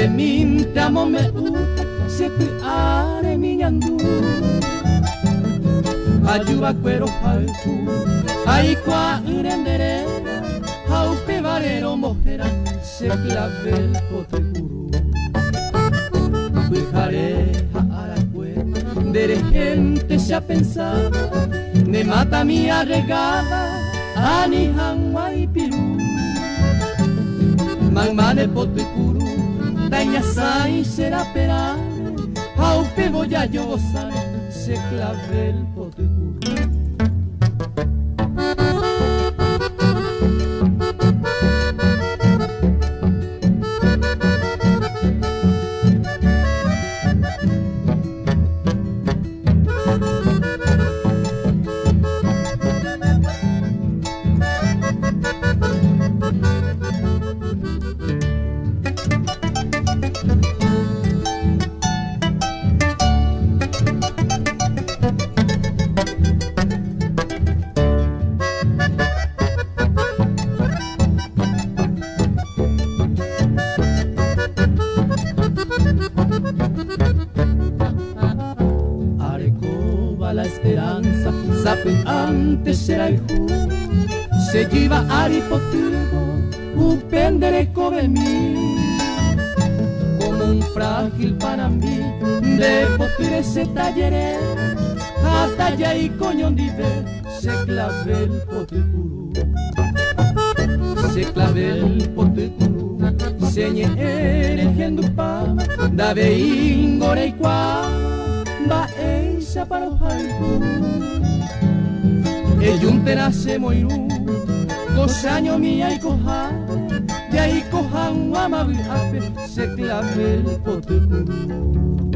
de mintamo me uta se tu are miñandu ayuba cuero palku ay qua urendere haupe valero mojera se clavel potecuru bujareja a la cueva de gente se ha pensado me mata mi arregada ani hanwa y piru mangmane potecuru daña sai será perane haupe voy a yo gozar se clavel potecuru. La esperanza, sabe antes será el jugo, se lleva aripotigo, un pendereco de mí, como un frágil panambí, de potire se talleré, hasta allá y coño dive, se clave el potecuru, se clave el potecuru, se ñe eregiendo pa, da ingore y qua, va eisa para los alcos el yuntera se moirú cosaño mía y coja de ahí cojan guamabi ape se clave el potecuru.